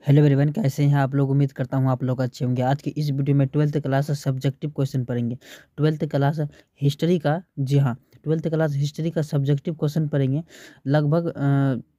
Hello everyone, कैसे हैं आप लोग। उम्मीद करता हूँ आप लोग अच्छे होंगे। आज की इस वीडियो में 12th क्लास सब्जेक्टिव क्वेश्चन पढ़ेंगे। 12th क्लास हिस्ट्री का, जी हाँ, 12th क्लास हिस्ट्री का सब्जेक्टिव क्वेश्चन पढ़ेंगे। लगभग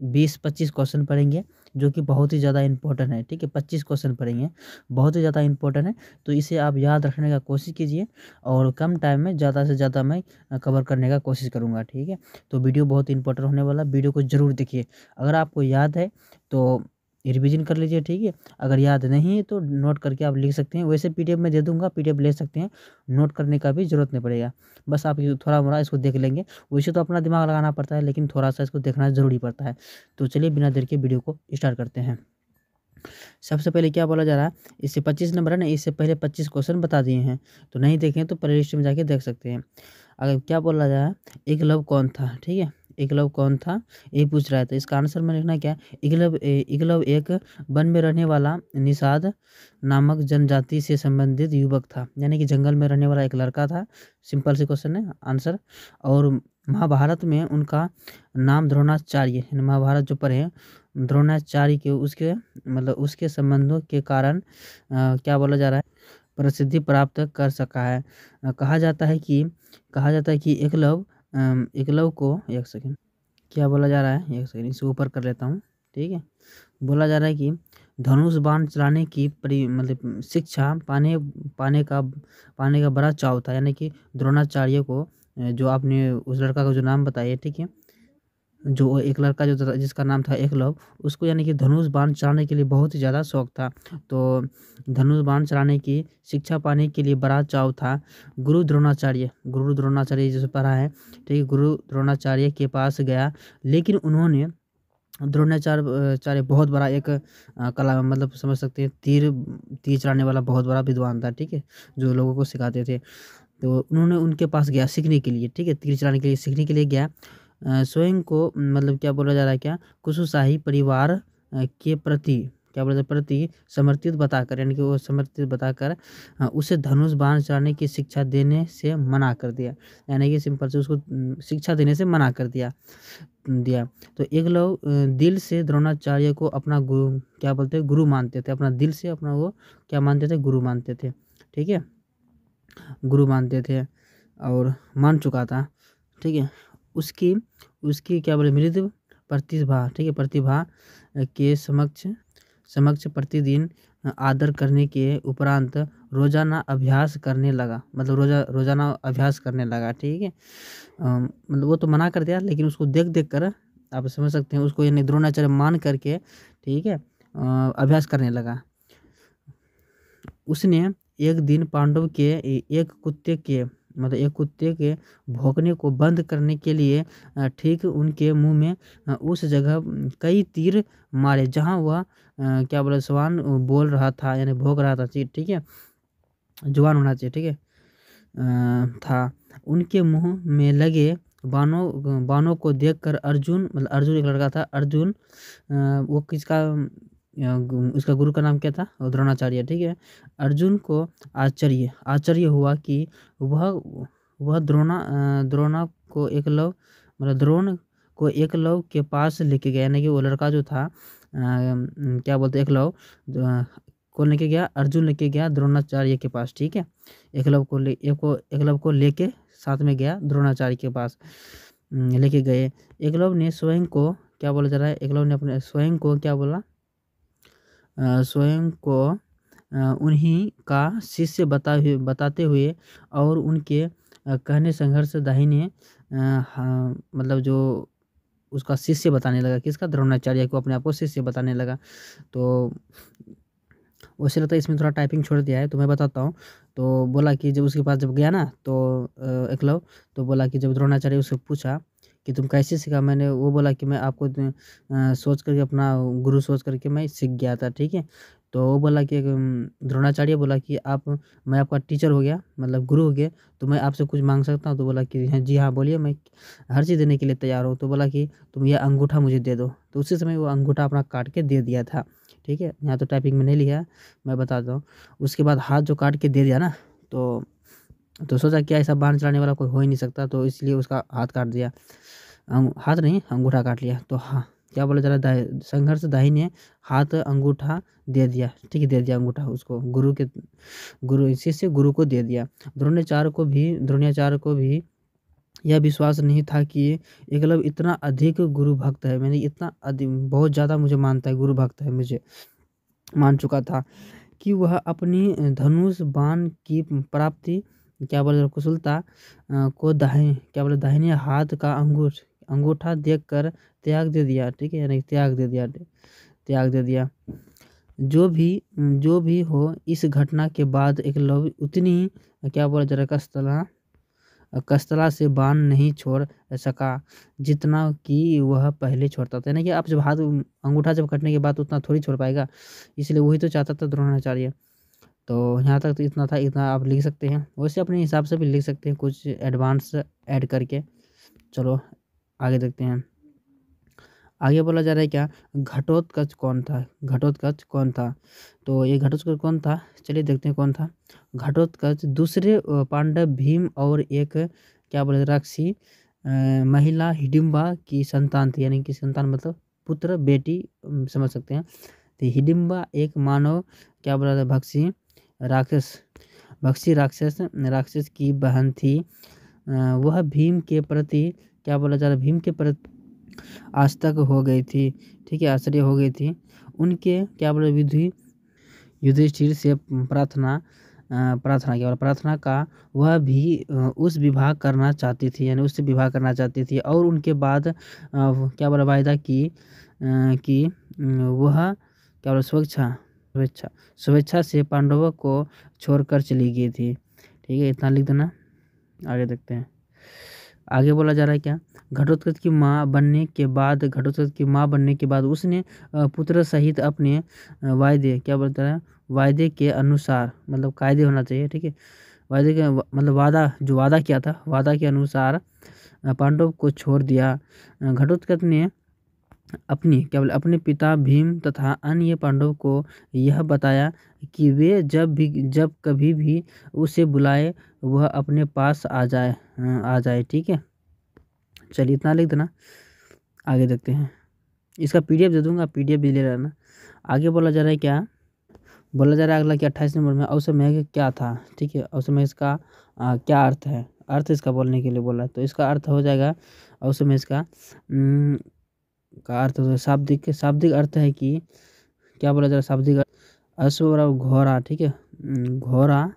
20-25 क्वेश्चन पढ़ेंगे, जो कि बहुत ही ज़्यादा इंपॉर्टेंट है। ठीक है, 25 क्वेश्चन पढ़ेंगे, बहुत ही ज़्यादा इंपॉर्टेंट है। तो इसे आप याद रखने का कोशिश कीजिए और कम टाइम में ज़्यादा से ज़्यादा मैं कवर करने का कोशिश करूँगा। ठीक है, तो वीडियो बहुत इंपॉर्टेंट होने वाला, वीडियो को ज़रूर देखिए। अगर आपको याद है तो रिवीजन कर लीजिए। ठीक है, अगर याद नहीं है तो नोट करके आप लिख सकते हैं। वैसे पीडीएफ में दे दूंगा, पीडीएफ ले सकते हैं, नोट करने का भी ज़रूरत नहीं पड़ेगा। बस आप ये थोड़ा मोड़ा इसको देख लेंगे। वैसे तो अपना दिमाग लगाना पड़ता है, लेकिन थोड़ा सा इसको देखना ज़रूरी पड़ता है। तो चलिए बिना देर के वीडियो को स्टार्ट करते हैं। सबसे पहले क्या बोला जा रहा है, इससे 25 नंबर है ना, इससे पहले 25 क्वेश्चन बता दिए हैं। तो नहीं देखें तो प्ले लिस्ट में जाके देख सकते हैं। अगर क्या बोला जा रहा है, एकलव्य कौन था। ठीक है, एकलव्य कौन था ये पूछ रहा है। तो इसका आंसर में लिखना क्या है, एकलव्य एक वन में रहने वाला निषाद नामक जनजाति से संबंधित युवक था। यानी कि जंगल में रहने वाला एक लड़का था। सिंपल सी क्वेश्चन है आंसर। और महाभारत में उनका नाम द्रोणाचार्य, महाभारत जो पढ़े हैं, द्रोणाचार्य के उसके मतलब उसके संबंधों के कारण क्या बोला जा रहा है, प्रसिद्धि प्राप्त कर सका है। कहा जाता है कि एकलव्य को, एक सेकंड, क्या बोला जा रहा है, एक सेकंड इसे ऊपर कर लेता हूँ। ठीक है, बोला जा रहा है कि धनुष बाण चलाने की मतलब शिक्षा पाने का बड़ा चाव था। यानी कि द्रोणाचार्य को, जो आपने उस लड़का का जो नाम बताया, ठीक है, जो एक लड़का जो था जिसका नाम था एकलव्य, उसको यानी कि धनुष बाण चलाने के लिए बहुत ही ज़्यादा शौक था। तो धनुष बाण चलाने की शिक्षा पाने के लिए बड़ा चाव था। गुरु द्रोणाचार्य जैसे पढ़ा है, ठीक है, गुरु द्रोणाचार्य के पास गया, लेकिन उन्होंने द्रोणाचार्य बहुत बड़ा एक कला, मतलब समझ सकते हैं, तीर चलाने वाला बहुत बड़ा विद्वान था। ठीक है, जो लोगों को सिखाते थे। तो उन्होंने उनके पास गया सीखने के लिए। ठीक है, तीर चलाने के लिए सीखने के लिए गया। स्वयं को मतलब क्या बोला जा रहा है, क्या कुशशाही परिवार के प्रति, क्या बोला प्रति समर्पित बताकर, यानी कि वो समर्पित बताकर उसे धनुष बाण चलाने की शिक्षा देने से मना कर दिया। यानी कि सिंपल से उसको शिक्षा देने से मना कर दिया। तो एकलव्य दिल से द्रोणाचार्य को अपना गुरु, क्या बोलते हैं, गुरु मानते थे। अपना दिल से अपना वो क्या मानते थे, गुरु मानते थे। ठीक है, गुरु मानते थे और मान चुका था। ठीक है, उसकी उसकी क्या बोले, मृद प्रतिभा, ठीक है, प्रतिभा के समक्ष प्रतिदिन आदर करने के उपरांत रोजाना अभ्यास करने लगा। मतलब रोजाना अभ्यास करने लगा। ठीक है, मतलब वो तो मना कर दिया, लेकिन उसको देख देख कर आप समझ सकते हैं, उसको यानी द्रोणाचार्य मान करके, ठीक है, अभ्यास करने लगा। उसने एक दिन पांडव के एक कुत्ते के भौंकने को बंद करने के लिए ठीक उनके मुंह में उस जगह कई तीर मारे जहां वह क्या बोले, स्वान बोल रहा था, यानी भौंक रहा था। ठीक है, जुबान होना चाहिए। ठीक है, था। उनके मुंह में लगे बाणों को देखकर अर्जुन, मतलब अर्जुन एक लड़का था, अर्जुन वो किसका, उसका गुरु का नाम क्या था, द्रोणाचार्य। ठीक है, अर्जुन को आश्चर्य हुआ कि वह द्रोण को एकलव्य के पास लेके गया। यानी कि वो लड़का जो था, क्या बोलते, एकलव्य को लेके गया, अर्जुन लेके गया द्रोणाचार्य के पास। ठीक है, एकलव्य को लेके साथ में गया द्रोणाचार्य के पास, लेके गए। एकलव्य ने स्वयं को, क्या बोला जा रहा है, एकलव्य ने अपने स्वयं को क्या बोला, स्वयं को उन्हीं का शिष्य बताते हुए और उनके कहने संघर्ष दाहिने मतलब जो उसका शिष्य बताने लगा, किसका, द्रोणाचार्य को अपने आप को शिष्य बताने लगा। तो वैसे लगता है इसमें थोड़ा टाइपिंग छोड़ दिया है, तो मैं बताता हूँ। तो बोला कि जब उसके पास जब गया ना, तो एकलव्य तो बोला कि जब द्रोणाचार्य उससे पूछा कि तुम कैसे सीखा, मैंने वो बोला कि मैं आपको सोच करके, अपना गुरु सोच करके मैं सीख गया था। ठीक है, तो वो बोला कि द्रोणाचार्य बोला कि मैं आपका टीचर हो गया, मतलब गुरु हो गया, तो मैं आपसे कुछ मांग सकता हूँ। तो बोला कि जी हाँ बोलिए, मैं हर चीज़ देने के लिए तैयार हूँ। तो बोला कि तुम ये अंगूठा मुझे दे दो। तो उसी समय वो अंगूठा अपना काट के दे दिया था। ठीक है, यहाँ तो टाइपिंग में नहीं लिखा, मैं बताता हूँ। उसके बाद हाथ जो काट के दे दिया ना, तो सोचा क्या ऐसा बाण चलाने वाला कोई हो ही नहीं सकता, तो इसलिए उसका हाथ काट दिया। हाथ नहीं, अंगूठा काट लिया। तो हाँ, क्या बोला जा रहा है, संघर्ष दाहिने हाथ अंगूठा दे दिया, ठीक है, दे दिया अंगूठा उसको, गुरु शिष्य गुरु को दे दिया। द्रोणाचार्य को भी यह विश्वास नहीं था कि एकलव्य इतना अधिक गुरु भक्त है, मैंने इतना बहुत ज़्यादा मुझे मानता है, गुरु भक्त है, मुझे मान चुका था कि वह अपनी धनुष बाण की प्राप्ति क्या बोले कुशलता को दाहिने हाथ का अंगूठा देखकर त्याग दे दिया, ठीक है, यानी त्याग दे दिया। जो भी हो, इस घटना के बाद एकलव्य उतनी क्या बोला जा रहा है, कस्तला से बाण नहीं छोड़ सका जितना कि वह पहले छोड़ता था, यानी कि आप जब हाथ अंगूठा जब कटने के बाद उतना थोड़ी छोड़ पाएगा, इसलिए वही तो चाहता था द्रोणाचार्य। तो यहाँ तक तो इतना था, इतना आप लिख सकते हैं, वैसे अपने हिसाब से भी लिख सकते हैं कुछ एडवांस ऐड करके। चलो आगे देखते हैं। आगे बोला जा रहा है क्या, घटोत्कच कौन था। तो ये घटोत्कच कौन था, चलिए देखते हैं कौन था। घटोत्कच दूसरे पांडव भीम और एक क्या बोले राक्षसी महिला हिडिंबा की संतान थी, यानी कि संतान मतलब पुत्र बेटी समझ सकते हैं। तो हिडिंबा एक मानव क्या बोला था भक्षी राक्षस की बहन थी। वह भीम के प्रति क्या बोला जा रहा है, भीम के प्रति आस्तिक हो गई थी, ठीक है, आश्चर्य हो गई थी। उनके क्या बोले विधि युधिष्ठिर से प्रार्थना का वह भी उस विवाह करना चाहती थी, यानी उससे विवाह करना चाहती थी। और उनके बाद क्या बोला वायदा कि वह क्या बोला स्वेच्छा से पांडवों को छोड़कर चली गई थी, ठीक है, इतना लिख देना। आगे देखते हैं। आगे बोला जा रहा है क्या, घटोत्कच की माँ बनने के बाद उसने पुत्र सहित अपने वायदे क्या बोलता है, वायदे के अनुसार, मतलब कायदे होना चाहिए, ठीक है, वायदे के मतलब वादा किया था, वादा के अनुसार पांडव को छोड़ दिया। घटोत्कच ने अपने पिता भीम तथा अन्य पांडव को यह बताया कि वे जब कभी भी उसे बुलाए वह अपने पास आ जाए, ठीक है। चलिए इतना लिख देना। आगे देखते हैं, इसका पीडीएफ दे दूंगा, पीडीएफ भी ले लेना। आगे बोला जा रहा है क्या, बोला जा रहा है अगला कि 28 नंबर में औसमेघ क्या था, ठीक है, औसमेघ इसका क्या अर्थ है, अर्थ इसका बोलने के लिए बोला है। तो इसका अर्थ हो जाएगा औसमेघ का अर्थ शाब्दिक अर्थ है कि क्या बोला जा रहा है, शाब्दिक अश्व और घोड़ा, ठीक है, घोड़ा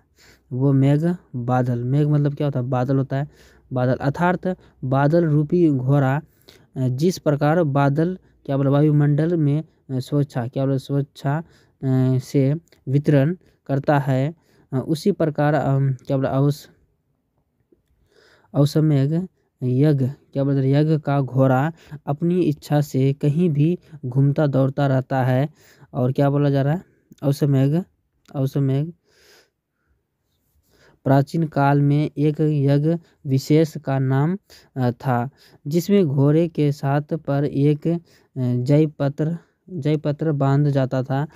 वो मेघ मतलब क्या होता है, बादल होता है, बादल अर्थात बादल रूपी घोड़ा जिस प्रकार बादल क्या बोला वायुमंडल में स्वेच्छा से वितरण करता है, उसी प्रकार क्या बोला औसमेघ यज्ञ का घोड़ा अपनी इच्छा से कहीं भी घूमता दौड़ता रहता है। और क्या बोला जा रहा है, औसमेघ प्राचीन काल में एक यज्ञ विशेष का नाम था, जिसमें घोड़े के साथ पर एक जयपत्र बांध जाता था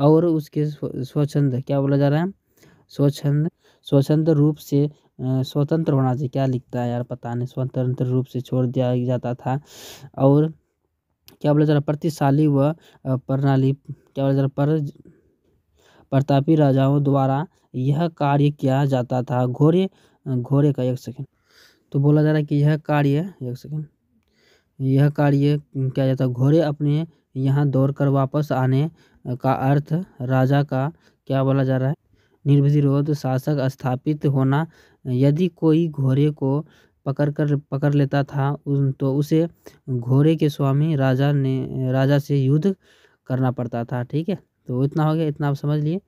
और उसके स्वच्छंद क्या बोला जा रहा है, स्वच्छंद रूप से स्वतंत्र होना चाहिए, क्या लिखता है यार पता नहीं, स्वतंत्र रूप से छोड़ दिया जाता था। और क्या बोला जा रहा है, प्रतिशाली व प्रणाली क्या बोला जा रहा है, प्रतापी राजाओं द्वारा यह कार्य किया जाता था। घोड़े का एक सेकंड, तो बोला जा रहा है कि यह कार्य क्या जाता है, घोड़े अपने यहाँ दौड़कर वापस आने का अर्थ राजा का क्या बोला जा रहा है, निर्विरोध शासक स्थापित होना। यदि कोई घोड़े को पकड़ लेता था तो उसे घोड़े के स्वामी राजा से युद्ध करना पड़ता था, ठीक है। तो इतना हो गया, इतना आप समझ लिए,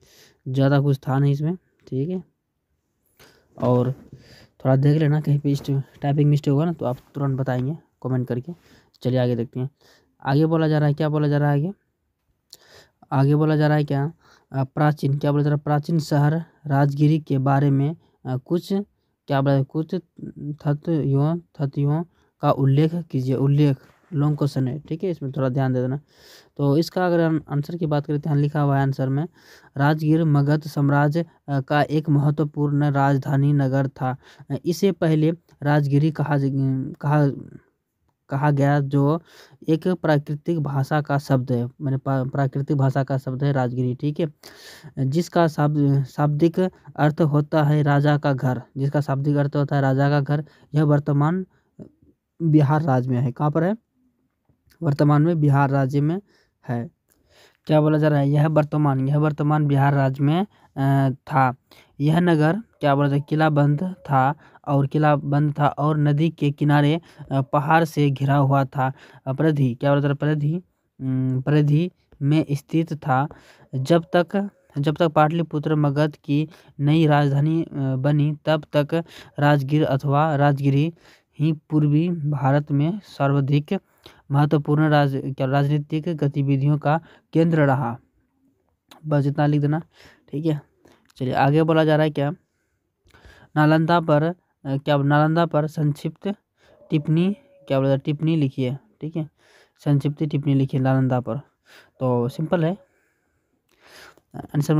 ज़्यादा कुछ था नहीं इसमें, ठीक है। और थोड़ा देख लेना कहीं पे टाइपिंग मिस्टेक होगा ना तो आप तुरंत बताएंगे कमेंट करके। चलिए आगे देखते हैं। आगे बोला जा रहा है, क्या बोला जा रहा है, आगे बोला जा रहा है क्या, प्राचीन क्या बोला जा रहा है, प्राचीन शहर राजगिरी के बारे में कुछ क्या बोला, कुछ तथ्यों का उल्लेख कीजिए। लॉन्ग क्वेश्चन है, ठीक है, इसमें थोड़ा ध्यान दे देना। तो इसका अगर आंसर की बात करें तो यहाँ लिखा हुआ है आंसर में, राजगीर मगध साम्राज्य का एक महत्वपूर्ण राजधानी नगर था। इसे पहले राजगिरी कहा गया, जो एक प्राकृतिक भाषा का शब्द है, मैंने प्राकृतिक भाषा का शब्द है राजगिरी। ठीक है, जिसका शाब्दिक अर्थ होता है राजा का घर, जिसका शाब्दिक अर्थ होता है राजा का घर। यह वर्तमान बिहार राज्य में है। कहाँ पर है? वर्तमान में बिहार राज्य में है। क्या बोला जा रहा है? यह वर्तमान बिहार राज्य में था। यह नगर क्या बोला जाए, किलाबंद था और नदी के किनारे पहाड़ से घिरा हुआ था। परिधि क्या बोला जा रहा है? परिधि में स्थित था। जब तक पाटलिपुत्र मगध की नई राजधानी बनी, तब तक राजगीर अथवा राजगिरी ही पूर्वी भारत में सर्वाधिक महत्वपूर्ण राजनीतिक गतिविधियों का केंद्र रहा। बस इतना लिख देना। ठीक है, चलिए आगे बोला जा रहा है क्या, नालंदा पर संक्षिप्त टिप्पणी क्या बोला, टिप्पणी लिखिए। ठीक है, संक्षिप्त टिप्पणी लिखिए नालंदा पर। तो सिंपल है आंसर।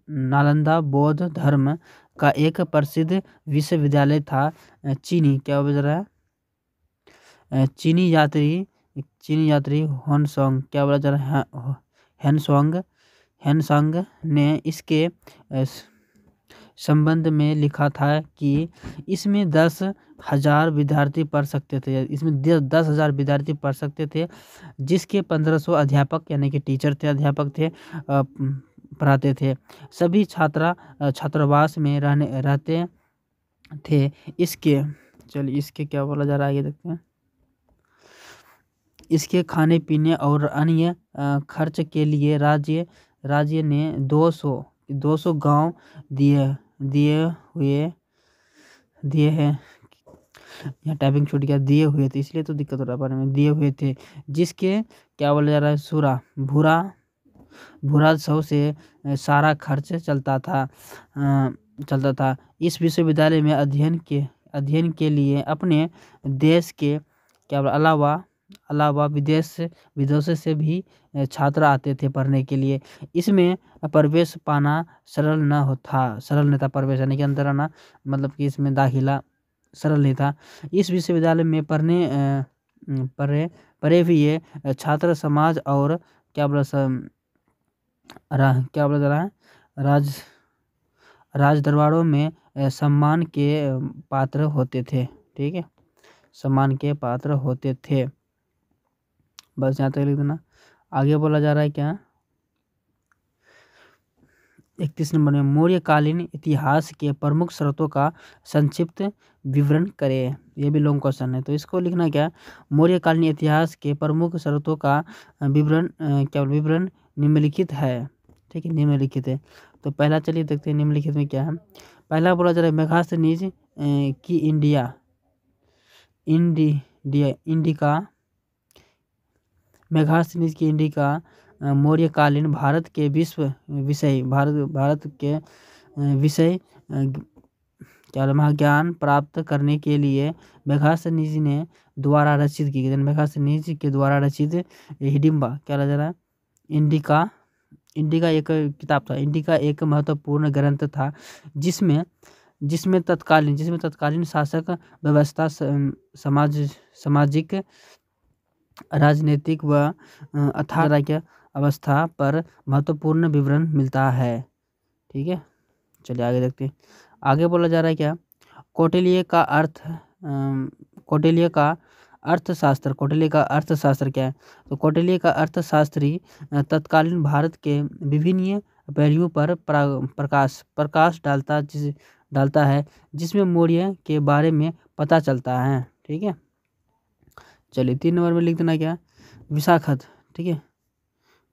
नालंदा बौद्ध धर्म का एक प्रसिद्ध विश्वविद्यालय था। चीनी क्या बोल रहा है, चीनी यात्री होनसोंग क्या बोला जा रहा है, हेनसोंग ने इसके संबंध में लिखा था कि इसमें 10,000 विद्यार्थी पढ़ सकते थे। इसमें 10,000 विद्यार्थी पढ़ सकते थे, जिसके 1500 अध्यापक यानी कि टीचर थे, अध्यापक थे, पढ़ाते थे। सभी छात्रावास में रहते थे। इसके क्या बोला जा रहा है, ये देखते हैं। इसके खाने पीने और अन्य खर्च के लिए राज्य ने 200 गांव दिए हैं। यहाँ टाइपिंग छूट गया, दिए हुए थे, इसलिए तो दिक्कत हो रहा है पढ़ने में। दिए हुए थे, जिसके क्या बोला जा रहा है, भूरा सौ से सारा खर्च चलता था। इस विश्वविद्यालय में अध्ययन के लिए अपने देश के क्या अलावा विदेशों से भी छात्र आते थे पढ़ने के लिए। इसमें प्रवेश पाना सरल न था प्रवेश यानी कि अंदर आना, मतलब कि इसमें दाखिला सरल नहीं था। इस विश्वविद्यालय में पढ़े भी ये छात्र समाज और क्या बोला जा रहा है, राज दरबारों में सम्मान के पात्र होते थे। ठीक है, सम्मान के पात्र होते थे। बस यहाँ तक लिख देना। आगे बोला जा रहा है क्या, 31 नंबर में, मौर्यकालीन इतिहास के प्रमुख स्रोतों का संक्षिप्त विवरण करें। ये भी लॉन्ग क्वेश्चन है, तो इसको लिखना क्या, मौर्यकालीन इतिहास के प्रमुख स्रोतों का विवरण निम्नलिखित है। ठीक है, निम्नलिखित है। तो पहला चलिए देखते हैं निम्नलिखित में क्या है। पहला बोला जा रहा है मेगास्थनीज की इंडिका मौर्यकालीन भारत के विषय क्या महाज्ञान प्राप्त करने के लिए मेगास्थनीज ने द्वारा रचित की गई। मेगास्थनीज के द्वारा रचित हिडिंबा क्या लग रहा है, इंडिका एक किताब था। इंडिका एक महत्वपूर्ण ग्रंथ था, जिसमें तत्कालीन शासक व्यवस्था, सामाजिक, राजनीतिक व आर्थिक अवस्था पर महत्वपूर्ण विवरण मिलता है। ठीक है, चलिए आगे देखते हैं। आगे बोला जा रहा है क्या, कौटिल्य का अर्थशास्त्र क्या है। तो कौटिल्य का अर्थशास्त्री तत्कालीन भारत के विभिन्न पहलुओं पर प्रकाश डालता है, जिसमें मौर्य के बारे में पता चलता है। ठीक है, चलिए 3 नंबर में लिख देना क्या, विशाखत। ठीक है,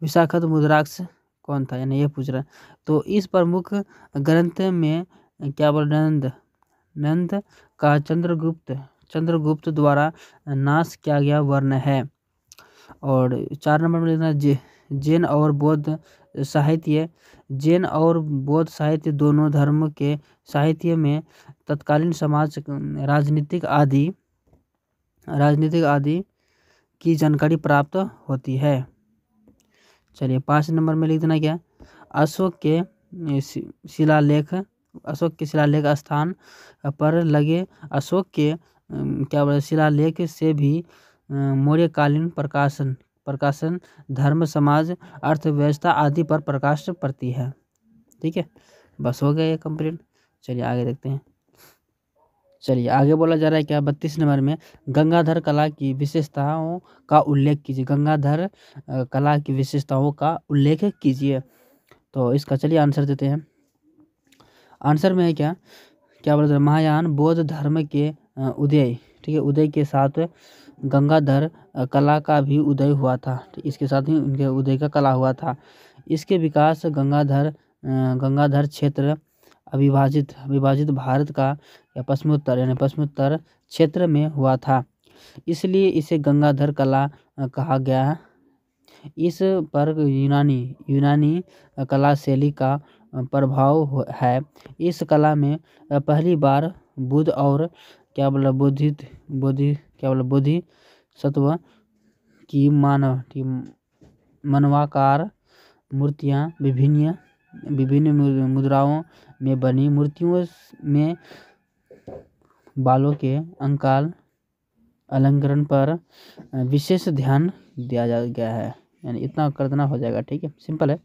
विशाखत मुद्राक्ष कौन था, यानी ये पूछ रहा है। तो इस प्रमुख ग्रंथ में क्या बोल, नंद का चंद्रगुप्त द्वारा नाश किया गया वर्ण है। और 4 नंबर में लिखना जैन और बौद्ध साहित्य दोनों धर्म के साहित्य में तत्कालीन समाज, राजनीतिक आदि की जानकारी प्राप्त होती है। चलिए 5 नंबर में लिख देना क्या, अशोक के शिलालेख स्थान पर लगे अशोक के क्या बोला शिलालेख से भी मौर्यकालीन प्रकाशन धर्म, समाज, अर्थव्यवस्था आदि पर प्रकाश पड़ती है। ठीक है, बस हो गया ये कंप्लीट। चलिए आगे देखते हैं। चलिए आगे बोला जा रहा है क्या 32 नंबर में, गंगाधर कला की विशेषताओं का उल्लेख कीजिए। गंगाधर कला की विशेषताओं का उल्लेख कीजिए। तो इसका चलिए आंसर देते हैं। आंसर में है क्या बोला जा रहा है, महायान बौद्ध धर्म के उदय, ठीक है, उदय के साथ गंगाधर कला का भी उदय हुआ था। इसके साथ ही उनके उदय का कला हुआ था। इसके विकास गंगाधर क्षेत्र अविभाजित भारत का या पश्चिमोत्तर यानी पश्चिमोत्तर क्षेत्र में हुआ था, इसलिए इसे गंगाधर कला कहा गया है। इस पर यूनानी कला शैली का प्रभाव है। इस कला में पहली बार बुद्ध और बोधि सत्व की मानवाकार मूर्तियाँ विभिन्न मुद्राओं में बनी। मूर्तियों में बालों के अलंकरण पर विशेष ध्यान दिया गया है। यानी इतना कर देना हो जाएगा। ठीक है, सिंपल है।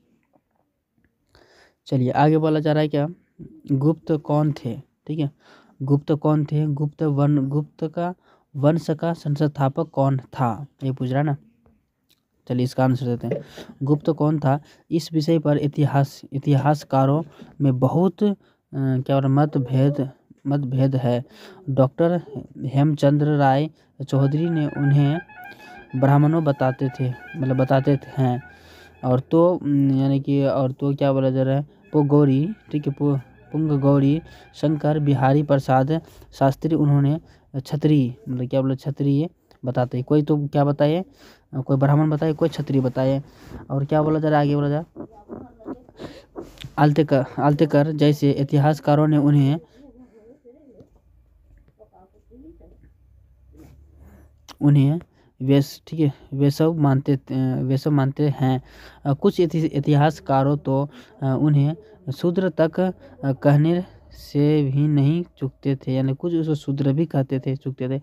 चलिए आगे बोला जा रहा है क्या, गुप्त कौन थे। ठीक है, गुप्त कौन थे, गुप्त का वंश का संस्थापक कौन था, ये पूछ रहा है ना। चलिए इसका आंसर देते हैं। गुप्त कौन था, इस विषय पर इतिहासकारों में बहुत मतभेद है। डॉक्टर हेमचंद्र राय चौधरी ने उन्हें ब्राह्मणों बताते हैं। और तो यानी कि और तो क्या बोला जा रहा है, पुगौरी, ठीक है, पुंगगौरी शंकर बिहारी प्रसाद शास्त्री उन्होंने क्षत्रिय बताते। कोई तो क्या बताए, कोई ब्राह्मण बताए, कोई क्षत्रिय बताए। और क्या बोला जा रहा है, आगे बोला जा आल्तेकर जैसे इतिहासकारों ने उन्हें ठीक है वैसव मानते हैं। कुछ इतिहासकारों तो उन्हें शूद्र तक कहने से भी नहीं चूकते थे, यानी कुछ उसको शूद्र भी कहते थे, चूकते थे।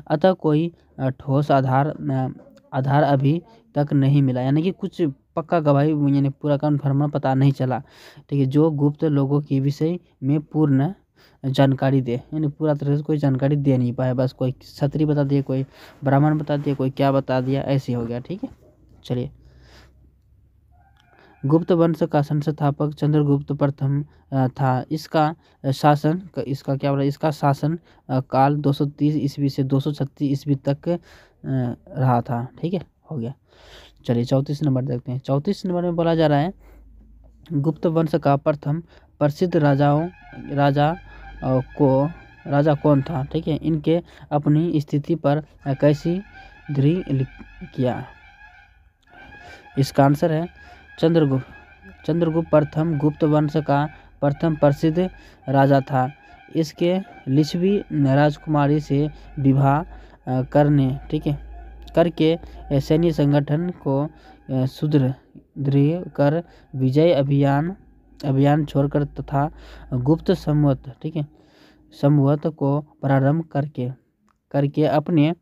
अतः कोई ठोस आधार अभी तक नहीं मिला, यानी कि कुछ पक्का गवाही यानी पूरा कन्फर्म पता नहीं चला। ठीक है, जो गुप्त लोगों के विषय में पूर्ण जानकारी दे, यानी पूरा तरह से कोई जानकारी दे नहीं पाया। बस कोई क्षत्रिय बता दिया, कोई ब्राह्मण बता दिया, कोई क्या बता दिया, ऐसे हो गया। ठीक है, चलिए गुप्त वंश का संस्थापक चंद्रगुप्त प्रथम था। इसका शासन काल 230 ईस्वी से 236 ईस्वी तक रहा था। ठीक है, हो गया। चलिए 34 नंबर देखते हैं। 34 नंबर में बोला जा रहा है, गुप्त वंश का प्रथम प्रसिद्ध राजा कौन था। ठीक है, इनके अपनी स्थिति पर कैसी दृढ़ किया। इसका आंसर है चंद्रगुप्त प्रथम गुप्त वंश का प्रथम प्रसिद्ध राजा था। इसके लिच्छवी राजकुमारी से विवाह करके सैन्य संगठन को सुदृढ़ कर विजय अभियान छोड़कर तथा गुप्त संवत को प्रारंभ करके अपने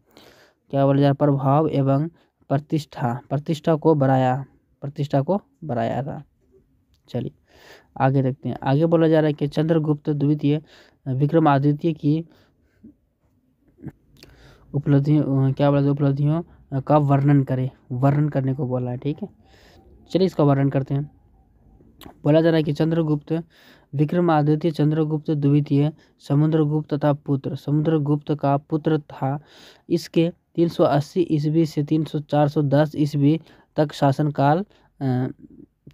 प्रभाव एवं प्रतिष्ठा को बढ़ाया था। चलिए आगे देखते हैं। आगे बोला जा रहा है कि चंद्रगुप्त द्वितीय विक्रमादित्य की उपलब्धियों का वर्णन करने को बोला है। ठीक है, चलिए इसका वर्णन करते हैं। बोला जा रहा है कि चंद्रगुप्त विक्रमादित्य चंद्रगुप्त द्वितीय समुद्रगुप्त का पुत्र था। इसके 380 ईस्वी से 410 ईस्वी तक शासनकाल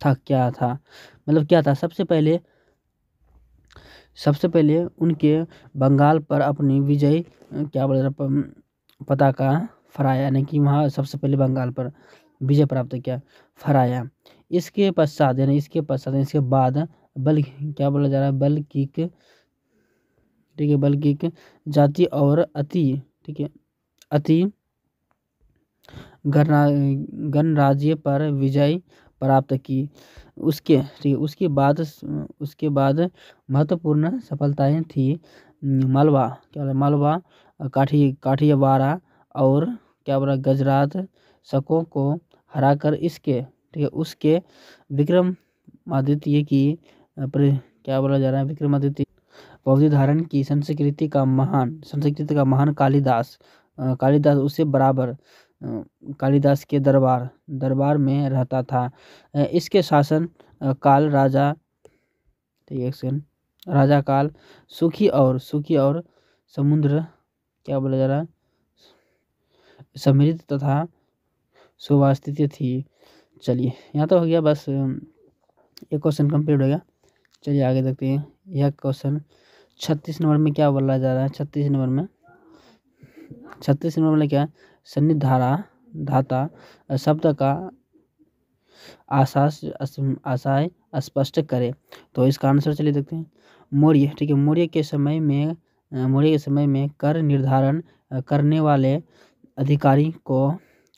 था। क्या था, सबसे पहले उनके बंगाल पर अपनी विजय पताका फहराया, यानी कि वहाँ सबसे पहले बंगाल पर विजय प्राप्त किया, फहराया। इसके बाद बल्किक जाति और अति गणराज्य पर विजय प्राप्त की। उसके बाद महत्वपूर्ण सफलताएं थी। मालवा काठियावाड़ और क्या बोला गजरात शकों को हराकर इसके ठीक है उसके विक्रमादित्य की क्या बोला जा रहा है विक्रमादित्य पौधि धारण की संस्कृति का महान कालिदास उससे बराबर कालिदास के दरबार में रहता था। इसके शासन काल राजा काल सुखी और समुद्र क्या बोला जा रहा है समृद्ध तथा सुव्यवस्थित थी। चलिए यहाँ तो हो गया, बस एक क्वेश्चन कंप्लीट हो गया। चलिए आगे देखते हैं। यह क्वेश्चन 36 नंबर में क्या बोला जा रहा है। 36 नंबर में क्या है, धाता शब्द का आशय स्पष्ट करे। तो इसका आंसर चलिए देखते हैं। मौर्य ठीक है मौर्य के समय में कर निर्धारण करने वाले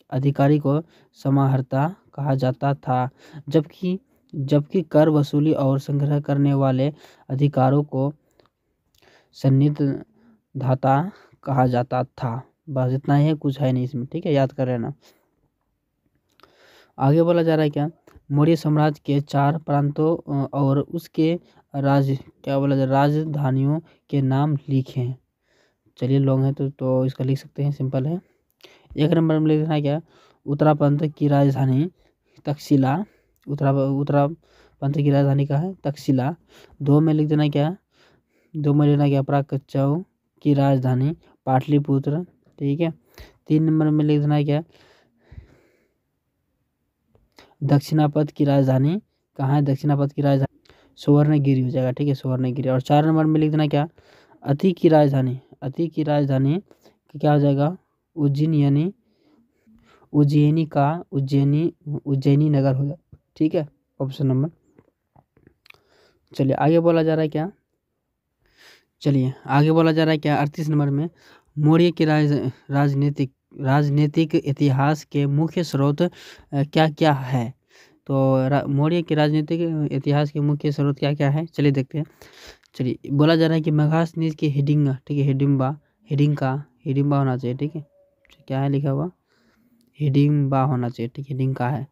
अधिकारी को समाहर्ता कहा जाता था, जबकि कर वसूली और संग्रह करने वाले अधिकारों को सन्निधाता कहा जाता था। बस इतना ही है, कुछ है नहीं इसमें, ठीक है, याद कर लेना। आगे बोला जा रहा है क्या, मौर्य साम्राज्य के 4 प्रांतों और उसके राजधानियों के नाम लिखें। चलिए लॉन्ग है तो इसका लिख सकते हैं, सिंपल है। 1 नंबर में लिखना है क्या, उत्तरापंथ की राजधानी तक्षशिला। उत्तरापंथ की राजधानी का है तक्षशिला। 2 में लिख देना क्या, 2 में लिखना क्या, प्राकचौ की राजधानी पाटलिपुत्र, ठीक है। 3 नंबर में लिख देना क्या, दक्षिणापथ की राजधानी कहाँ है, दक्षिणापथ की राजधानी सुवर्णगिरी हो जाएगा, ठीक है, सुवर्णगिरी। और 4 नंबर में लिख देना क्या, अति की राजधानी क्या हो जाएगा, उज्जैनी नगर हो जाएगा, ठीक है, ऑप्शन नंबर। चलिए आगे बोला जा रहा है क्या, 38 नंबर में मौर्य के राजनीतिक इतिहास के मुख्य स्रोत क्या क्या है। तो मौर्य के राजनीतिक इतिहास के मुख्य स्रोत क्या क्या है, चलिए देखते हैं। चलिए बोला जा रहा है कि मेघासनीज की हिडिंगा, ठीक है, हिडिंबा होना चाहिए, ठीक है, क्या है लिखा हुआ, हिडिंबा होना चाहिए, ठीक है, हिडिंगा है,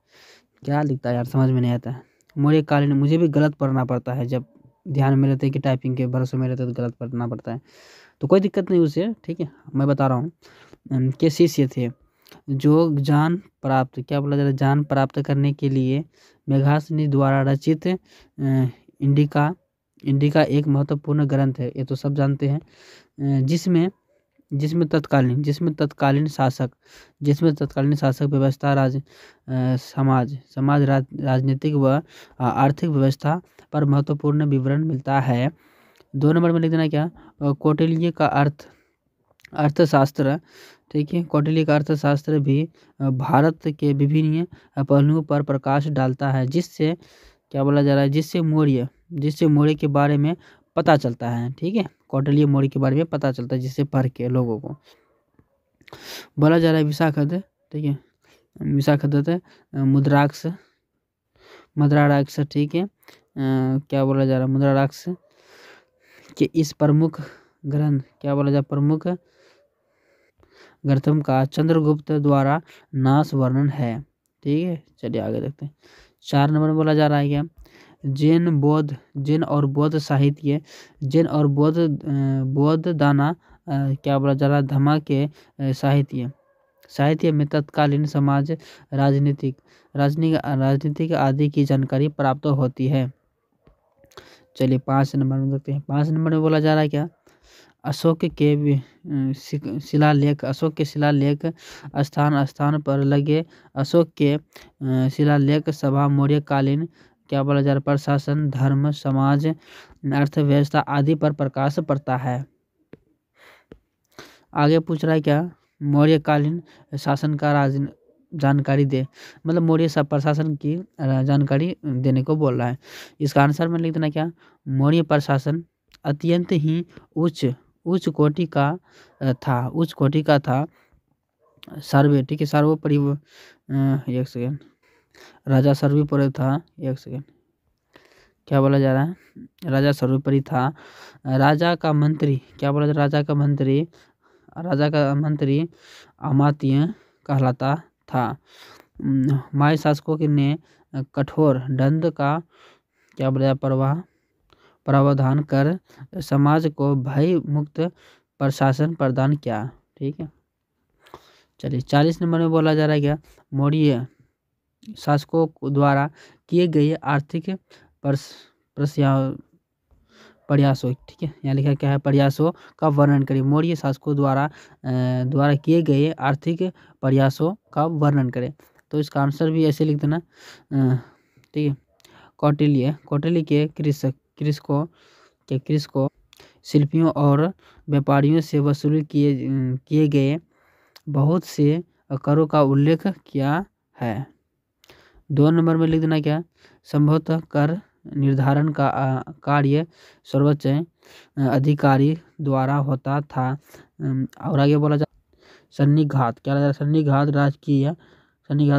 क्या लिखता है यार, समझ में नहीं आता है। मौर्य कालीन, मुझे भी गलत पढ़ना पड़ता है, जब ध्यान में रहते कि टाइपिंग के भरोसे में रहते तो गलत पढ़ना पड़ता है, तो कोई दिक्कत नहीं उसे, ठीक है, मैं बता रहा हूँ। के शिष्य थे जो ज्ञान प्राप्त करने के लिए मेघासनी द्वारा रचित इंडिका एक महत्वपूर्ण ग्रंथ है, ये तो सब जानते हैं, जिसमें तत्कालीन शासक व्यवस्था समाज राजनीतिक व आर्थिक व्यवस्था पर महत्वपूर्ण विवरण मिलता है। 2 नंबर में लिख देना क्या, कौटिल्य का अर्थशास्त्र, ठीक है, कौटिल्य का अर्थशास्त्र भी भारत के विभिन्न पहलुओं पर प्रकाश डालता है, जिससे क्या बोला जा रहा है, जिससे मौर्य के बारे में पता चलता है, ठीक है, कौटिल्य मौर्य के बारे में पता चलता है, जिससे पढ़ के लोगों को। बोला जा रहा है विशाखदत्त, ठीक है, विशाखदत्त मुद्राराक्ष, ठीक है, क्या बोला जा रहा है, मुद्राराक्ष के इस प्रमुख ग्रंथ क्या बोला जाए, प्रमुख ग्रंथों का चंद्रगुप्त द्वारा नाश वर्णन है, ठीक है। चलिए आगे देखते हैं। 4 नंबर में बोला जा रहा है क्या, जैन और बौद्ध साहित्य, बौद्ध दाना क्या बोला जा रहा है, धमा के साहित्य में तत्कालीन समाज राजनीतिक आदि की जानकारी प्राप्त होती है। चलिए 5 नंबर में देखते हैं। 5 नंबर में बोला जा रहा है क्या, अशोक के शिलालेख स्थान पर लगे अशोक के शिलालेख सभा मौर्य कालीन क्या बोला जा रहा है, प्रशासन, धर्म, समाज, अर्थव्यवस्था आदि पर प्रकाश पड़ता है। आगे पूछ रहा है क्या, मौर्य कालीन शासन का जानकारी दे, मतलब मौर्य प्रशासन की जानकारी देने को बोल रहा है। इसका आंसर में लिख देना क्या, मौर्य प्रशासन अत्यंत ही उच्च कोटि का था, ठीक है, सर्वोपरि एक सेकेंड, राजा सर्वोपरि था, एक सेकेंड, क्या बोला जा रहा है, राजा सर्वोपरि था, राजा का मंत्री क्या बोला जा रहा है, राजा का मंत्री राजा का मंत्री अमात्य कहलाता था। माय शासकों ने कठोर दंड का क्या बोला प्रावधान कर समाज को भय मुक्त प्रशासन प्रदान किया। ठीक है, चलिए 40 नंबर में बोला जा रहा है क्या, मौर्य शासकों द्वारा किए गए आर्थिक प्रयासों, ठीक है, यहाँ लिखा क्या है, प्रयासों का वर्णन करें। मौर्य शासकों द्वारा किए गए आर्थिक प्रयासों का वर्णन करें। तो इसका आंसर भी ऐसे लिख देना, ठीक है। कौटिल्य के कृषकों शिल्पियों और व्यापारियों से वसूल किए गए बहुत से करों का उल्लेख किया है। 2 नंबर में लिख देना क्या, संभवतः कर निर्धारण का कार्य सर्वोच्च अधिकारी द्वारा होता था। और आगे बोला जा सन्निघात, क्या बोला जा रहा है, सन्निघात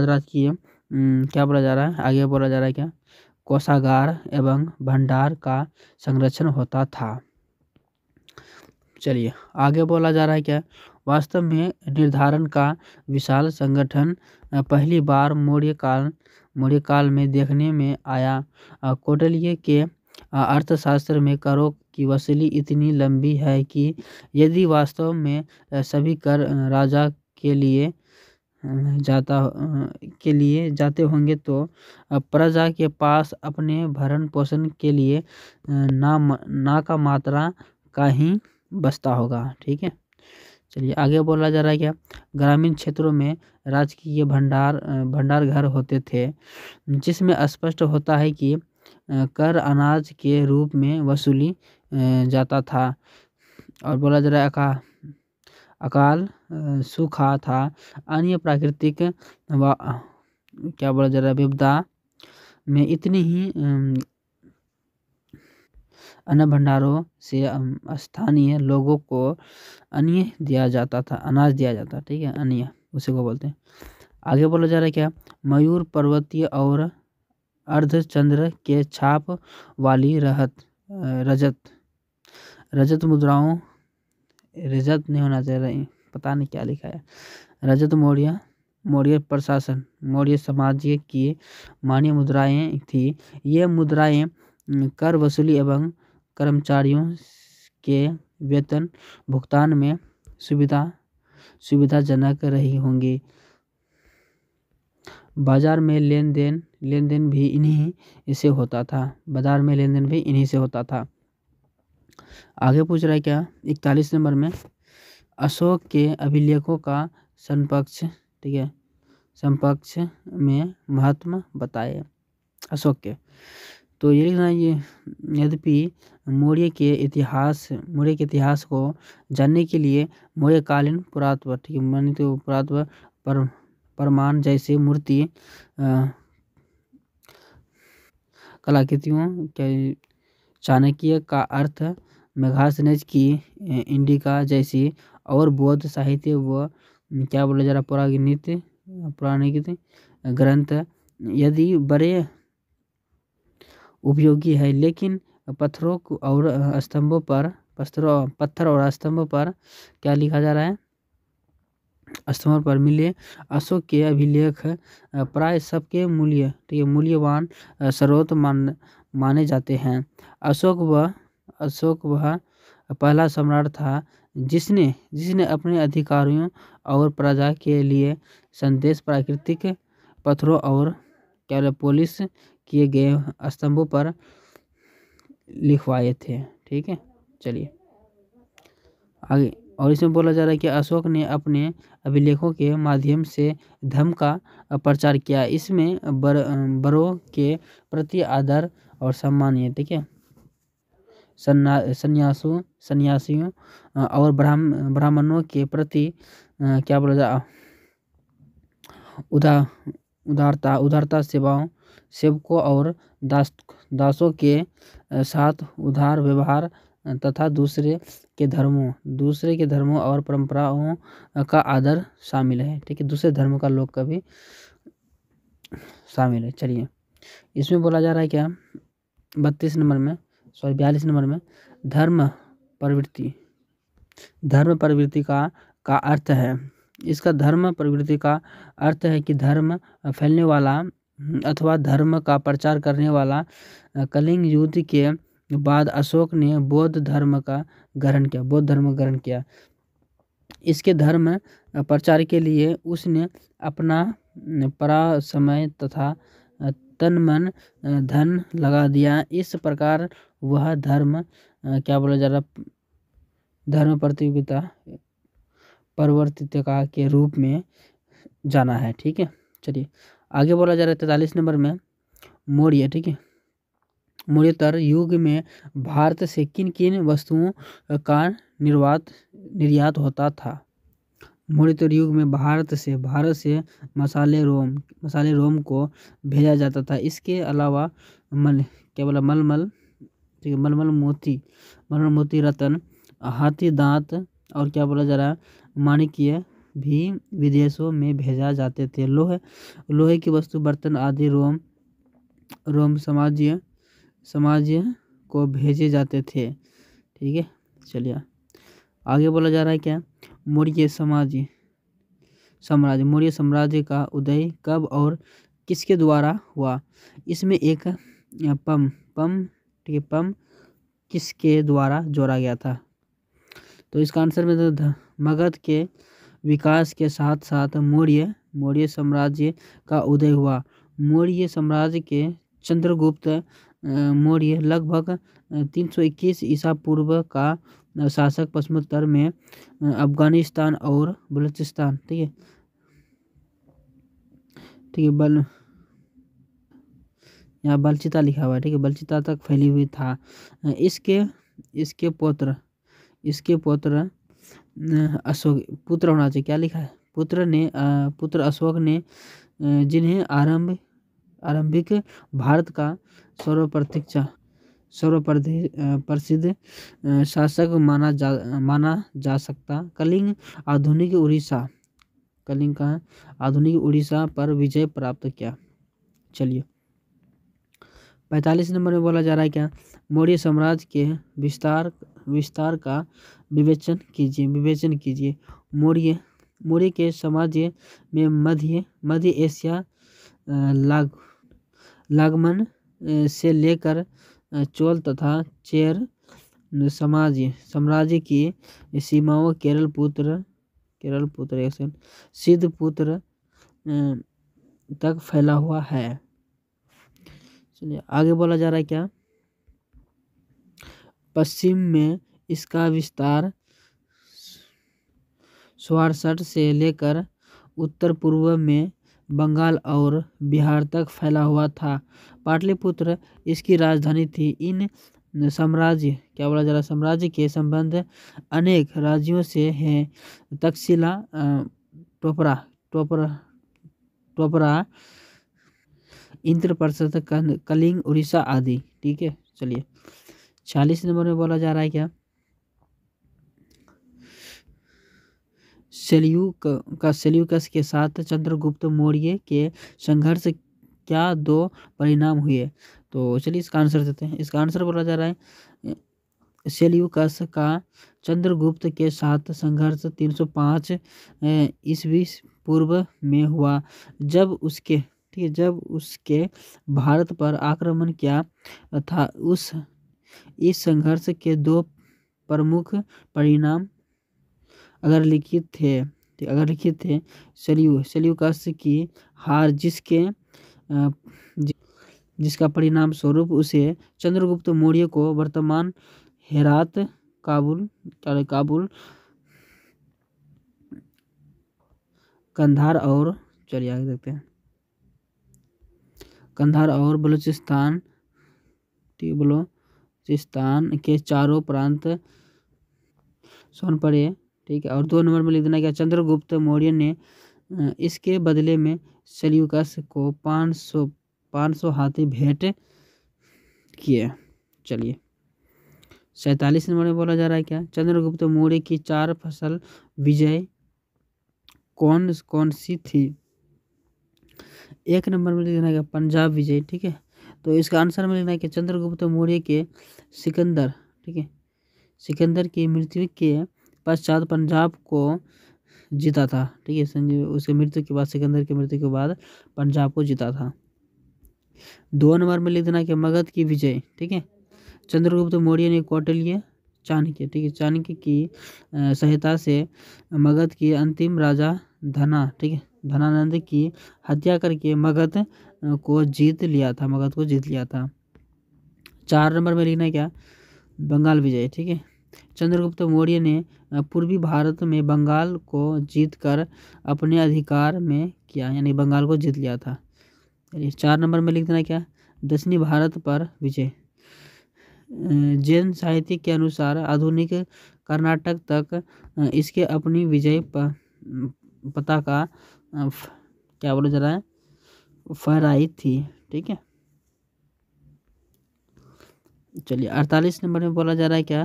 राजकीय क्या बोला जा रहा है, आगे बोला जा रहा है क्या, कोषागार एवं भंडार का संरक्षण होता था। चलिए आगे बोला जा रहा है क्या, वास्तव में निर्धारण का विशाल संगठन पहली बार मौर्य काल में देखने में आया। कौटिल्य के अर्थशास्त्र में करों की वसूली इतनी लंबी है कि यदि वास्तव में सभी कर राजा के लिए जाते होंगे तो प्रजा के पास अपने भरण पोषण के लिए ना का मात्रा का ही बचता होगा। ठीक है, चलिए आगे बोला जा रहा है क्या, ग्रामीण क्षेत्रों में राजकीय भंडार घर होते थे, जिसमें स्पष्ट होता है कि कर अनाज के रूप में वसूली जाता था। और बोला जा रहा है अकाल सूखा था, अन्य प्राकृतिक क्या बोला जा रहा है, विपदा में इतनी ही अन्न भंडारों से स्थानीय लोगों को अनाज दिया जाता, ठीक है, अन्य उसी को बोलते हैं। आगे बोला जा रहा है क्या, मयूर पर्वतीय और अर्धचंद्र के छाप वाली रजत मुद्राओं, रजत नहीं होना चाहिए, पता नहीं क्या लिखा है, रजत मौर्य प्रशासन मौर्य साम्राज्य की मान्य मुद्राएं थी। ये मुद्राएं कर वसूली एवं कर्मचारियों के वेतन भुगतान में सुविधाजनक रही होंगी। बाजार में लेन देन भी इन्हीं से होता था। आगे पूछ रहा है क्या, 41 नंबर में अशोक के अभिलेखों का समकक्ष, ठीक है, समकक्ष में महत्व बताए अशोक के। तो ये लिखना, ये यद्यपि मौर्य के इतिहास को जानने के लिए मौर्यकालीन पुरातत्व, ठीक है, मानिए तो पुरातत्व प्रमाण जैसे मूर्ति कलाकृतियों के चाणक्य का अर्थ, मेगास्थनीज की इंडिका जैसी और बौद्ध साहित्य व क्या बोला जा रहा पौराणिक ग्रंथ यदि बड़े उपयोगी है, लेकिन पत्थर और स्तंभों पर क्या लिखा जा रहा है, स्तंभों पर मिले अशोक के अभिलेख प्राय सबके मूल्यवान स्रोत माने जाते हैं। अशोक वह पहला सम्राट था जिसने अपने अधिकारियों और प्रजा के लिए संदेश प्राकृतिक पत्थरों और पॉलिश किए गए स्तंभों पर लिखवाए थे। ठीक है, चलिए आगे। और इसमें बोला जा रहा है कि अशोक ने अपने अभिलेखों के माध्यम से धर्म का प्रचार किया। इसमें बड़ों के प्रति आदर और सम्मान है, ठीक है, सन्यासियों और ब्राह्मणों के प्रति क्या बोला जा उदारता सेवकों और दासों के साथ उदार व्यवहार तथा दूसरे के धर्मों और परंपराओं का आदर शामिल है। ठीक है, दूसरे धर्मों का लोग का भी शामिल है। चलिए इसमें बोला जा रहा है क्या, 42 नंबर में धर्म प्रवृत्ति, धर्म प्रवृत्ति का अर्थ है, इसका धर्म प्रवृत्ति का अर्थ है कि धर्म फैलने वाला अथवा धर्म का प्रचार करने वाला। कलिंग युद्ध के बाद अशोक ने बौद्ध धर्म ग्रहण किया। इसके धर्म प्रचार के लिए उसने अपना परासमय तथा तन मन धन लगा दिया। इस प्रकार वह धर्म क्या बोला जा रहा, धर्म प्रतियोगिता परिवर्तितका के रूप में जाना है। ठीक है, चलिए आगे बोला जा रहा है 43 नंबर में मौर्य। ठीक है, मौर्योत्तर युग में भारत से किन किन वस्तुओं का निर्यात होता था। मौर्योत्तर युग में भारत से मसाले रोम को भेजा जाता था। इसके अलावा मलमल, ठीक है, मलमल मोती रत्न, हाथी दांत और क्या बोला जा रहा है माणिक्य भी विदेशों में भेजा जाते थे। लोहे की वस्तु, बर्तन आदि रोम समाज को भेजे जाते थे। ठीक है, चलिए आगे बोला जा रहा है क्या, मौर्य साम्राज्य का उदय कब और किसके द्वारा हुआ। इसमें एक पम किसके द्वारा जोड़ा गया था। तो इसका आंसर में मगध के विकास के साथ साथ मौर्य साम्राज्य का उदय हुआ। मौर्य साम्राज्य के चंद्रगुप्त मौर्य लगभग 321 ईसा पूर्व का शासक पश्चिमोत्तर में अफगानिस्तान और बलूचिस्तान, ठीक है, यहाँ बलचिता लिखा हुआ है, ठीक है, बलचिता तक फैली हुई था। इसके पुत्र अशोक पुत्र होना चाहिए, क्या लिखा है, पुत्र अशोक ने जिन्हें आरंभिक भारत का सर्वप्रसिद्ध शासक माना जा सकता। कलिंग आधुनिक उड़ीसा पर विजय प्राप्त किया। चलिए 45 नंबर में बोला जा रहा है क्या, मौर्य साम्राज्य के विस्तार का विवेचन कीजिए। मौर्य के साम्राज्य में मध्य एशिया लागमन से लेकर चोल तथा चेर साम्राज्य की सीमाओं केरल पुत्र सिद्धपुत्र तक फैला हुआ है। चलिए आगे बोला जा रहा है क्या, पश्चिम में इसका विस्तार सौराष्ट्र से लेकर उत्तर पूर्व में बंगाल और बिहार तक फैला हुआ था। पाटलिपुत्र इसकी राजधानी थी। इन साम्राज्य के संबंध अनेक राज्यों से हैं, तक्षशिला, टोपरा, इंद्रप्रस्थ, कलिंग, उड़ीसा आदि। ठीक है, चलिए 46 नंबर में बोला जा रहा है क्या, सेल्यूकस के साथ चंद्रगुप्त मौर्य के संघर्ष क्या दो परिणाम हुए। तो चलिए इसका आंसर देते हैं। इसका आंसर बोला जा रहा है, सेल्यूकस का चंद्रगुप्त के साथ संघर्ष 305 ईस्वी पूर्व में हुआ, जब उसके भारत पर आक्रमण किया था। इस संघर्ष के दो प्रमुख परिणाम अगर लिखित थे, सेल्यूकस की हार, जिसका परिणाम स्वरूप उसे चंद्रगुप्त मौर्य को वर्तमान हेरात, काबुल, कंधार और चलिए आगे देखते हैं, कंधार और बलूचिस्तान के चारों प्रांत सोन पड़े। ठीक है, और 2 नंबर में लिख देना क्या, चंद्रगुप्त मौर्य ने इसके बदले में सेल्यूकस को 500 हाथी भेंट किए। चलिए 47 नंबर में बोला जा रहा है क्या, चंद्रगुप्त मौर्य की 4 फसल विजय कौन सी थी। 1 नंबर में लिखना है पंजाब विजय। ठीक है, तो इसका आंसर में लिखना है कि चंद्रगुप्त मौर्य के सिकंदर की मृत्यु के पश्चात पंजाब को जीता था। ठीक है, उसके मृत्यु के बाद, सिकंदर की मृत्यु के बाद पंजाब को जीता था। 2 नंबर में लिख देना कि मगध की विजय। ठीक है, चंद्रगुप्त मौर्य ने कौटिल्य चाणक्य, ठीक है, चाणक्य की सहायता से मगध के अंतिम राजा ठीक है, धनानंद की हत्या करके मगध को जीत लिया था। 4 नंबर में लिखना है क्या, बंगाल विजय। ठीक है, चंद्रगुप्त मौर्य ने पूर्वी भारत में बंगाल को जीतकर अपने अधिकार में किया, यानी बंगाल को जीत लिया था। चलिए 4 नंबर में लिख देना क्या, दक्षिणी भारत पर विजय। जैन साहित्य के अनुसार आधुनिक कर्नाटक तक इसके अपनी विजय पताका क्या बोला जा रहा है, फहराई थी। ठीक है, चलिए 48 नंबर में बोला जा रहा है क्या,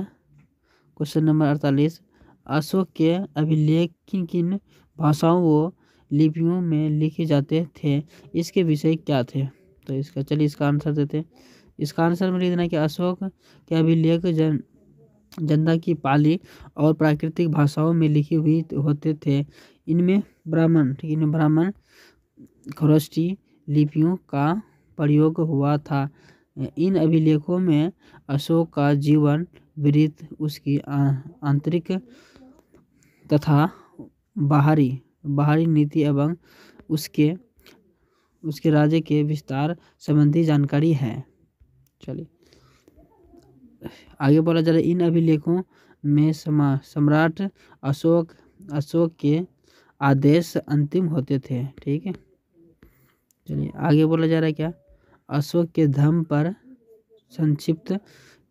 क्वेश्चन नंबर 48, अशोक के अभिलेख किन किन भाषाओं व लिपियों में लिखे जाते थे, इसके विषय क्या थे। तो इसका चलिए इसका आंसर देते हैं। इसका आंसर में लिख देना कि अशोक के अभिलेख जनता की पाली और प्राकृतिक भाषाओं में लिखी हुई होते थे। इनमें ब्राह्मण, ठीक है, इनमें ब्राह्मण खरोष्टी लिपियों का प्रयोग हुआ था। इन अभिलेखों में अशोक का जीवन वृत्त, उसकी आंतरिक तथा बाहरी नीति एवं उसके राज्य के विस्तार संबंधी जानकारी है। चलिए आगे बोला जा रहा है, इन अभिलेखों में सम्राट अशोक के आदेश अंतिम होते थे। ठीक है, चलिए आगे बोला जा रहा है क्या, अशोक के धम्म पर संक्षिप्त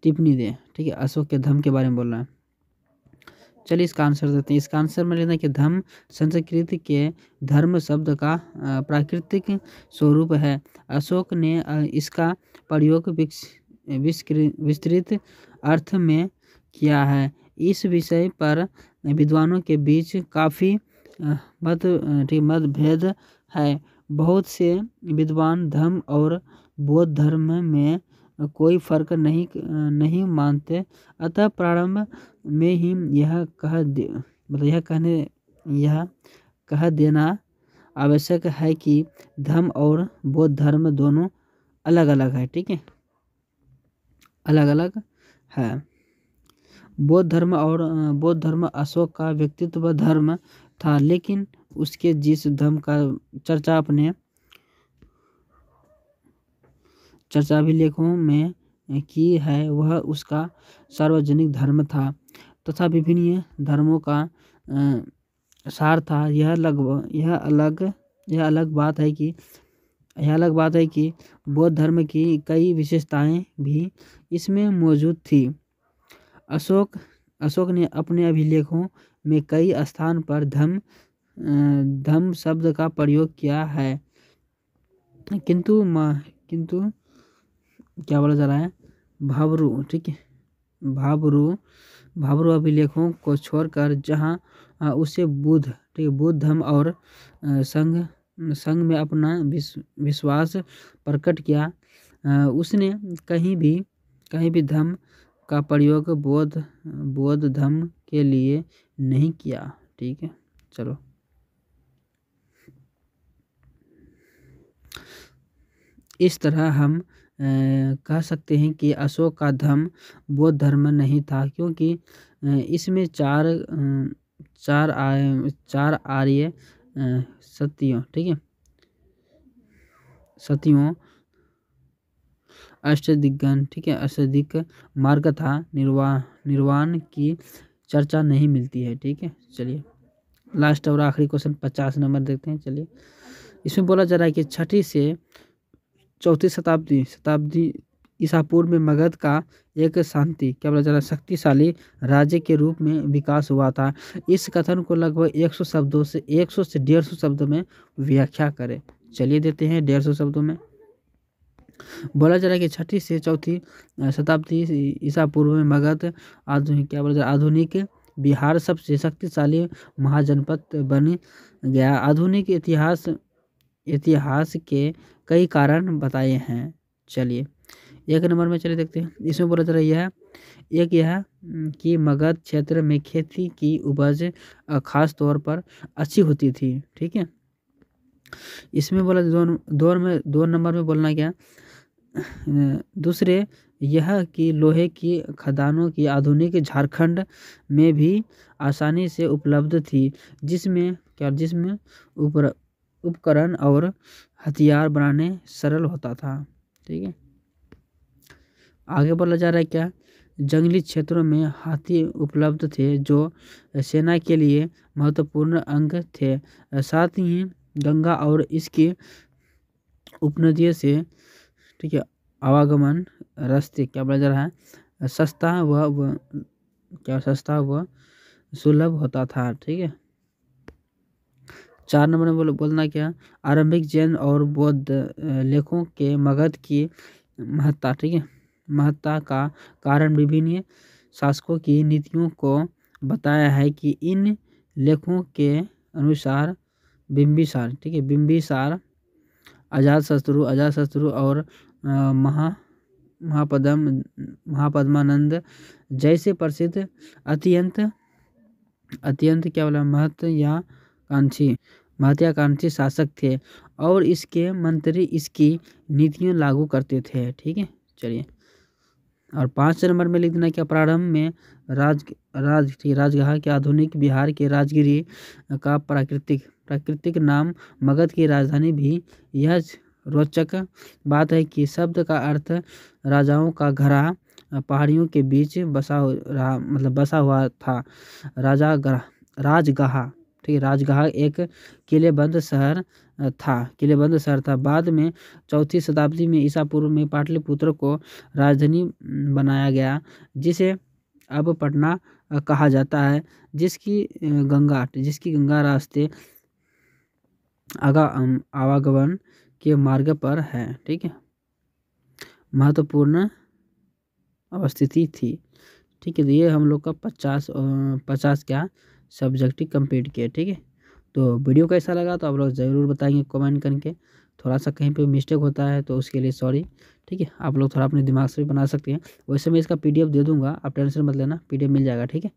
टिप्पणी दे। ठीक है, अशोक के धम्म के बारे में बोल रहा है। चलिए इसका आंसर देते हैं। इसका आंसर में लेना कि धम्म संस्कृत के धर्म शब्द का प्राकृतिक स्वरूप है। अशोक ने इसका प्रयोग विस्तृत अर्थ में किया है। इस विषय पर विद्वानों के बीच काफ़ी मतभेद है। बहुत से विद्वान धम्म और बौद्ध धर्म में कोई फर्क नहीं मानते। अतः प्रारंभ में ही यह कह देना आवश्यक है कि धम्म और बौद्ध धर्म दोनों अलग अलग है। ठीक है, अलग अलग है। बौद्ध धर्म अशोक का व्यक्तित्व धर्म था, लेकिन उसके जिस धर्म का चर्चा अभिलेखों में की है वह उसका सार्वजनिक धर्म था तथा विभिन्न धर्मों का सार था। यह अलग बात है कि बौद्ध धर्म की कई विशेषताएं भी इसमें मौजूद थी। अशोक ने अपने अभिलेखों में कई स्थान पर धम्म शब्द का प्रयोग किया है, किंतु क्या बोला जा रहा है, भाबरू, ठीक है, भाबरू अभिलेखों को छोड़कर जहां उसे बुद्ध धर्म और संघ में अपना विश्वास प्रकट किया, उसने कहीं भी धम्म का प्रयोग बौद्ध धर्म के लिए नहीं किया। ठीक है, चलो इस तरह हम कह सकते हैं कि अशोक का धर्म बौद्ध धर्म नहीं था, क्योंकि इसमें चार आर्य सत्यों, ठीक है, सत्यों, अष्टदिग्गज, ठीक है, अष्टदिक मार्ग था, निर्वाण की चर्चा नहीं मिलती है। ठीक है, चलिए लास्ट और आखिरी क्वेश्चन 50 नंबर देखते हैं। चलिए इसमें बोला जा रहा है कि 6ठी से 4वीं शताब्दी ईसा पूर्व में मगध का एक क्या बोला जा रहा है, शक्तिशाली राज्य के रूप में विकास हुआ था। इस कथन को लगभग 100 से 150 शब्दों में व्याख्या करें। चलिए देते हैं 150 शब्दों में। बोला जा रहा है कि 6ठी से 4वीं शताब्दी ईसा पूर्व में मगध आधुनिक बिहार सबसे शक्तिशाली महाजनपद बन गया। आधुनिक इतिहास के कई कारण बताए हैं। चलिए 1 नंबर में चलिए देखते हैं, इसमें बोला जा रहा है यह कि मगध क्षेत्र में खेती की उपज खास तौर पर अच्छी होती थी। ठीक है, इसमें बोला 2 नंबर में बोलना क्या, दूसरे यह कि लोहे की खदानों की आधुनिक झारखंड में भी आसानी से उपलब्ध थी, जिसमें उपकरण और हथियार बनाने सरल होता था। ठीक है, आगे बोला जा रहा है क्या, जंगली क्षेत्रों में हाथी उपलब्ध थे जो सेना के लिए महत्वपूर्ण अंग थे। साथ ही गंगा और इसकी उपनदियों से, ठीक है, आवागमन रास्ते क्या बोला जा रहा है, सस्ता व सुलभ होता था। ठीक है, 4 नंबर में बोलना क्या, आरंभिक जैन और बौद्ध लेखों के मगध की महत्ता, ठीक है, महत्ता का कारण विभिन्न शासकों की नीतियों को बताया है कि इन लेखों के अनुसार बिंबिसार, ठीक है, बिंबिसार, अजातशत्रु और महापद्मानंद जैसे प्रसिद्ध अत्यंत क्या बोला, महत्वाकांक्षी शासक थे और इसके मंत्री इसकी नीतियां लागू करते थे। ठीक है, चलिए, और 5 नंबर में लिख देना क्या, प्रारंभ में राजगाह के आधुनिक बिहार के राजगिरी का प्राकृतिक नाम मगध की राजधानी भी। यह रोचक बात है कि शब्द का अर्थ राजाओं का घरा पहाड़ियों के बीच बसा हुआ था। राजगाह, ठीक है, राजगाह एक किलेबंद शहर था। बाद में 4वीं शताब्दी में ईसा पूर्व में पाटलिपुत्र को राजधानी बनाया गया, जिसे अब पटना कहा जाता है, जिसकी गंगा रास्ते आवागमन के मार्ग पर है। ठीक है, महत्वपूर्ण अवस्थिति थी। ठीक है, तो ये हम लोग का 50 क्या सब्जेक्टिव कंप्लीट किया। ठीक है, तो वीडियो कैसा लगा तो आप लोग ज़रूर बताएंगे कमेंट करके। थोड़ा सा कहीं पे मिस्टेक होता है तो उसके लिए सॉरी। ठीक है, आप लोग थोड़ा अपने दिमाग से भी बना सकते हैं। वैसे मैं इसका PDF दे दूंगा, आप टेंशन मत लेना, PDF मिल जाएगा। ठीक है,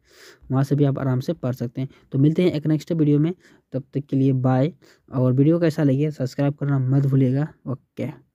वहाँ से भी आप आराम से पढ़ सकते हैं। तो मिलते हैं एक नेक्स्ट वीडियो में, तब तक के लिए बाय। और वीडियो कैसा लगे सब्सक्राइब करना मत भूलिएगा। ओके।